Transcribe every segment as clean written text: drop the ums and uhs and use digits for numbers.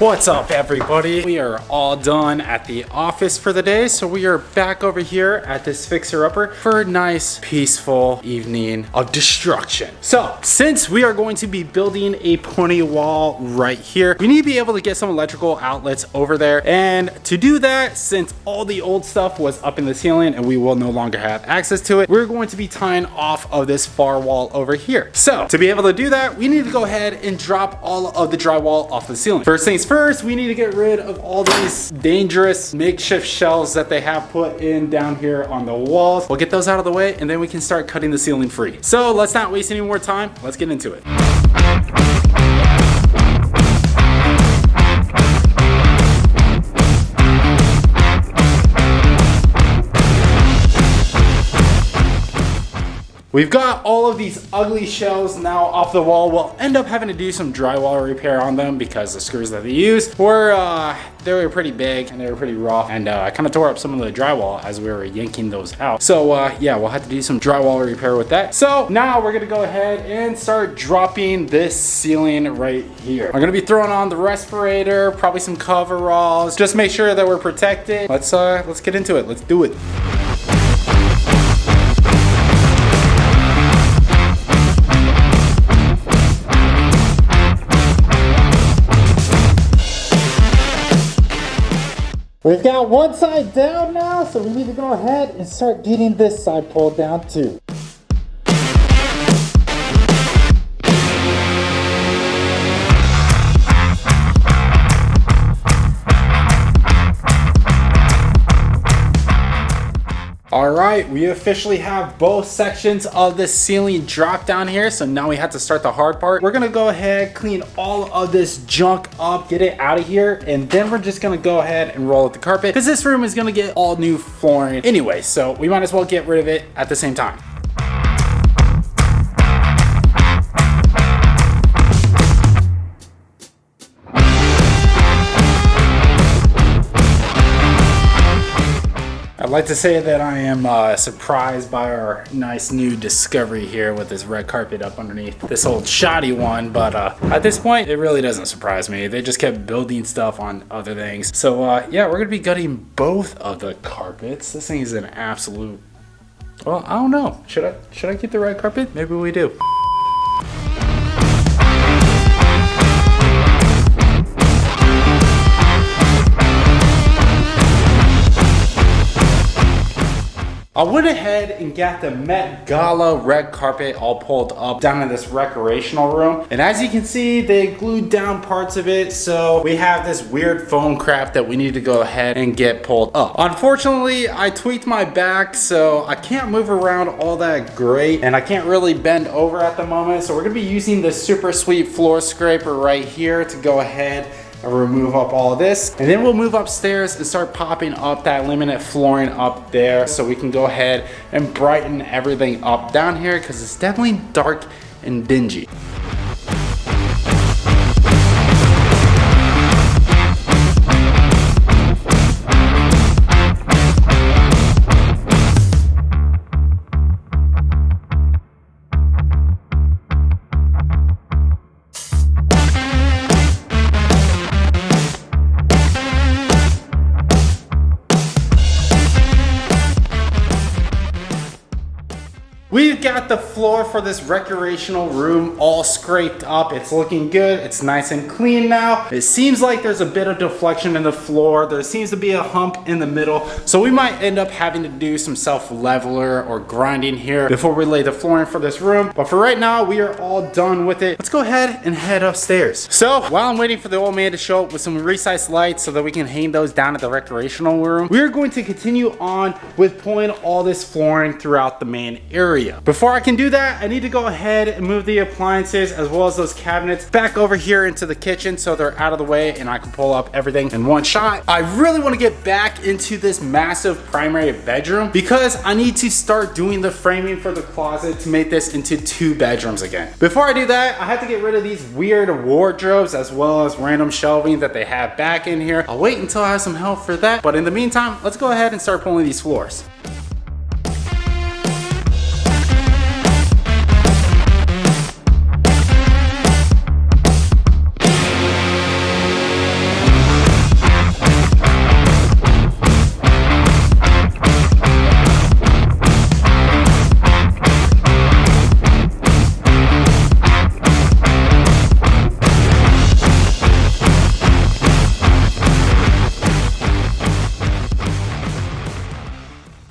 What's up, everybody? We are all done at the office for the day, so we are back over here at this fixer-upper for a nice, peaceful evening of destruction. So, since we are going to be building a pony wall right here, we need to be able to get some electrical outlets over there. And to do that, since all the old stuff was up in the ceiling and we will no longer have access to it, we're going to be tying off of this far wall over here. So, to be able to do that, we need to go ahead and drop all of the drywall off the ceiling. First things first, we need to get rid of all these dangerous makeshift shells that they have put in down here on the walls. We'll get those out of the way and then we can start cutting the ceiling free. So let's not waste any more time. Let's get into it. We've got all of these ugly shells now off the wall. We'll end up having to do some drywall repair on them because the screws that they used were, they were pretty big and they were pretty rough. And I kind of tore up some of the drywall as we were yanking those out. So yeah, we'll have to do some drywall repair with that. So now we're gonna go ahead and start dropping this ceiling right here. I'm gonna be throwing on the respirator, probably some coveralls. Just make sure that we're protected. Let's get into it. Let's do it. We've got one side down now, so we need to go ahead and start getting this side pulled down too. All right, we officially have both sections of the ceiling dropped down here. So now we have to start the hard part. We're gonna go ahead, clean all of this junk up, get it out of here. And then we're just gonna go ahead and roll out the carpet because this room is gonna get all new flooring anyway. So we might as well get rid of it at the same time. I'd like to say that I am surprised by our nice new discovery here with this red carpet up underneath this old shoddy one, but at this point, it really doesn't surprise me. They just kept building stuff on other things. So yeah, we're gonna be gutting both of the carpets. This thing is an absolute, well, I don't know. Should I keep the red carpet? Maybe we do. I went ahead and got the Met Gala red carpet all pulled up down in this recreational room. And as you can see, they glued down parts of it. So we have this weird foam crap that we need to go ahead and get pulled up. Unfortunately, I tweaked my back, so I can't move around all that great. And I can't really bend over at the moment. So we're gonna be using this super sweet floor scraper right here to go ahead and remove up all of this, and then we'll move upstairs and start popping up that laminate flooring up there so we can go ahead and brighten everything up down here because it's definitely dark and dingy. We've got the floor for this recreational room all scraped up. It's looking good. It's nice and clean now. It seems like there's a bit of deflection in the floor. There seems to be a hump in the middle. So we might end up having to do some self-leveler or grinding here before we lay the flooring for this room. But for right now, we are all done with it. Let's go ahead and head upstairs. So while I'm waiting for the old man to show up with some resized lights so that we can hang those down at the recreational room, we're going to continue on with pulling all this flooring throughout the main area. Before I can do that, I need to go ahead and move the appliances as well as those cabinets back over here into the kitchen so they're out of the way and I can pull up everything in one shot. I really want to get back into this massive primary bedroom because I need to start doing the framing for the closet to make this into 2 bedrooms again. Before I do that, I have to get rid of these weird wardrobes as well as random shelving that they have back in here. I'll wait until I have some help for that, but in the meantime, let's go ahead and start pulling these floors.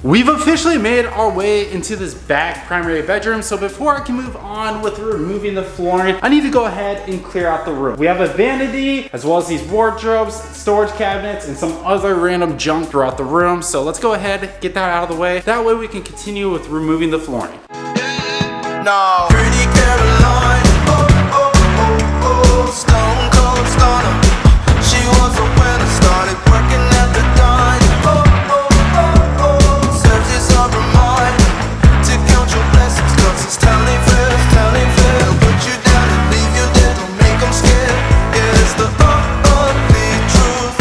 We've officially made our way into this back primary bedroom, so before I can move on with removing the flooring, I need to go ahead and clear out the room. We have a vanity, as well as these wardrobes, storage cabinets, and some other random junk throughout the room. So let's go ahead and get that out of the way. That way we can continue with removing the flooring. No. Pretty Caroline, stone cold stunner. She was a winner, started working at the dine. Serves this on her mind to count your blessings, 'cause it's telling fast, telling fast. They'll put you down and leave you dead, don't make them scared. Yeah, it's the ugly truth.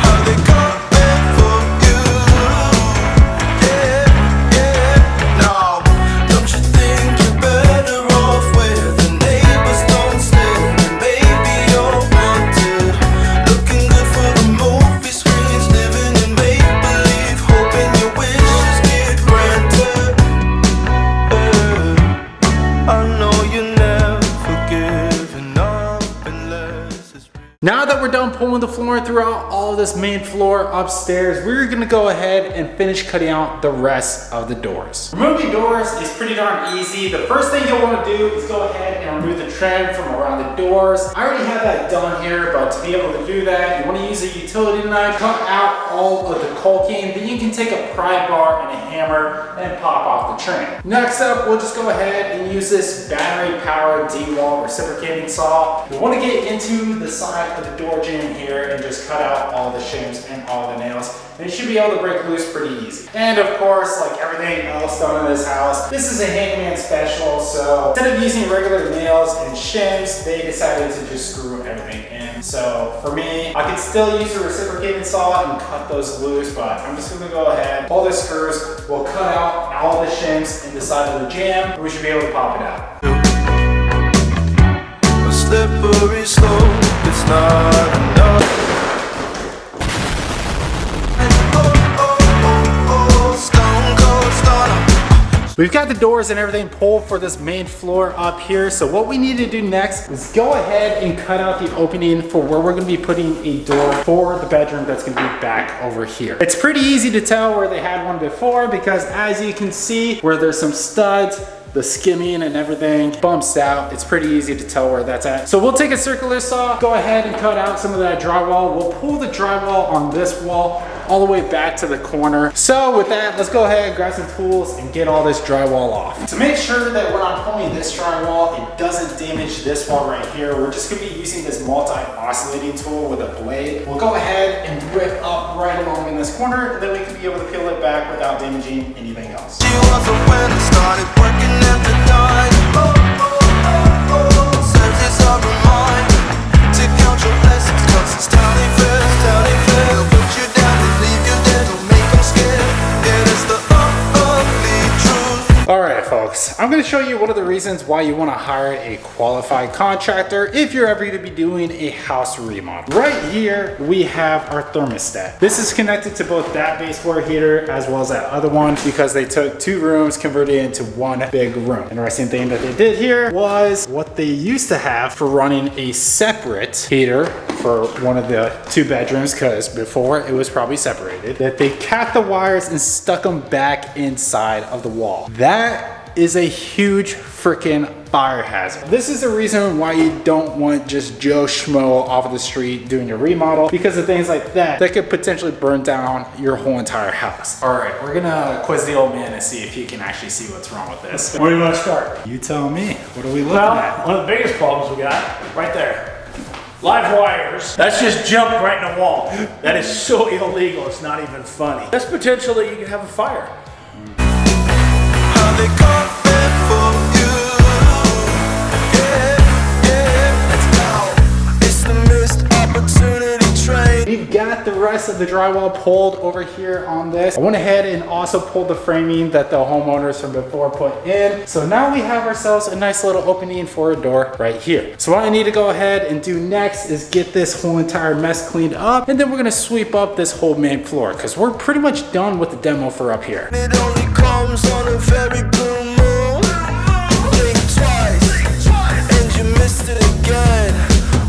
How they coming for you. Yeah, yeah, no. Don't you think you're better off where the neighbors don't stare? Maybe you're wanted, looking good for the movie screens, living in make-believe, hoping your wishes get granted. I know you never giving up unless it's real. Now that we're done pulling the flooring throughout all of this main floor upstairs, we're gonna go ahead and finish cutting out the rest of the doors. Removing doors is pretty darn easy. The first thing you'll wanna do is go ahead and remove the trim from around the doors. I already have that done here, but to be able to do that, you wanna use a utility knife, cut out all of the caulking, then you can take a pry bar and a hammer and pop off the trim. Next up, we'll just go ahead and use this battery-powered D-wall reciprocating saw. You wanna get into the side of the door jamb here and just cut out all the shims and all the nails. And you should be able to break loose pretty easy. And of course, like everything else done in this house, this is a handyman special, so instead of using regular nails and shims, they decided to just screw everything in. So for me, I could still use a reciprocating saw and cut those loose, but I'm just gonna go ahead, pull the screws, we'll cut out all the shims in the side of the jamb, and we should be able to pop it out. A slippery slope, it's not enough. Stone cold stunner. We've got the doors and everything pulled for this main floor up here. So what we need to do next is go ahead and cut out the opening for where we're gonna be putting a door for the bedroom that's gonna be back over here. It's pretty easy to tell where they had one before because as you can see, where there's some studs, the skimming and everything bumps out. It's pretty easy to tell where that's at. So we'll take a circular saw, go ahead and cut out some of that drywall. We'll pull the drywall on this wall all the way back to the corner. So with that, let's go ahead, grab some tools and get all this drywall off. To make sure that when I'm pulling this drywall, it doesn't damage this wall right here, we're just gonna be using this multi-oscillating tool with a blade. We'll go ahead and rip up right along in this corner, and then we can be able to peel it back without damaging anything else. She was a winner, started working at the dine. Serves this on her mind to count your blessings, 'cause it's telling fast, telling fast. They'll put you down and leave you dead, don't make them scared. Yeah, it's the ugly truth. All right, folks, I'm gonna show you one of the reasons why you wanna hire a qualified contractor if you're ever gonna be doing a house remodel. Right here, we have our thermostat. This is connected to both that baseboard heater as well as that other one because they took 2 rooms, converted it into one big room. Interesting thing that they did here was what they used to have for running a separate heater for one of the 2 bedrooms, because before it was probably separated, that they cut the wires and stuck them back inside of the wall. That is a huge freaking fire hazard. This is the reason why you don't want just Joe Schmo off of the street doing your remodel, because of things like that that could potentially burn down your whole entire house. All right, we're gonna quiz the old man and see if he can actually see what's wrong with this. Where do you want to start? You tell me. What are we looking Well, at? one of the biggest problems we got, right there. Live wires. That's just jumped right in the wall. That is so illegal, it's not even funny. That's potentially, you can have a fire. How they coming for you. Yeah, yeah, let's go. It's the missed opportunity train. We've got the rest of the drywall pulled over here on this. I went ahead and also pulled the framing that the homeowners from before put in. So now we have ourselves a nice little opening for a door right here. So what I need to go ahead and do next is get this whole entire mess cleaned up, and then we're gonna sweep up this whole main floor because we're pretty much done with the demo for up here. It only comes on a very blue moon. Blink twice, and you missed it again.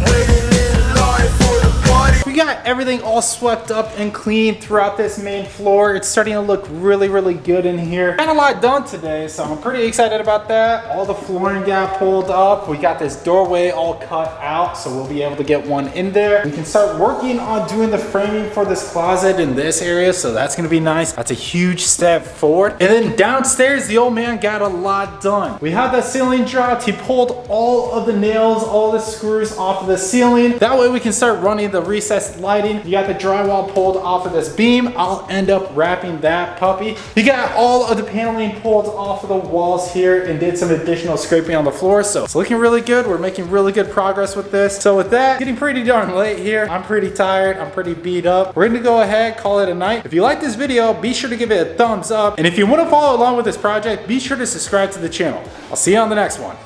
Waiting in line for the party. We got everything all swept up and clean throughout this main floor. It's starting to look really, really good in here. Got a lot done today, so I'm pretty excited about that. All the flooring got pulled up. We got this doorway all cut out, so we'll be able to get one in there. We can start working on doing the framing for this closet in this area, so that's gonna be nice. That's a huge step forward. And then downstairs, the old man got a lot done. We have the ceiling dropped. He pulled all of the nails, all the screws off of the ceiling. That way we can start running the recessed lighting. You got the drywall pulled off of this beam. I'll end up wrapping that puppy. He got all of the paneling pulled off of the walls here and did some additional scraping on the floor. So it's looking really good. We're making really good progress with this. So with that, getting pretty darn late here. I'm pretty tired. I'm pretty beat up. We're gonna go ahead, call it a night. If you like this video, be sure to give it a thumbs up. And if you want to follow along with this project, be sure to subscribe to the channel. I'll see you on the next one.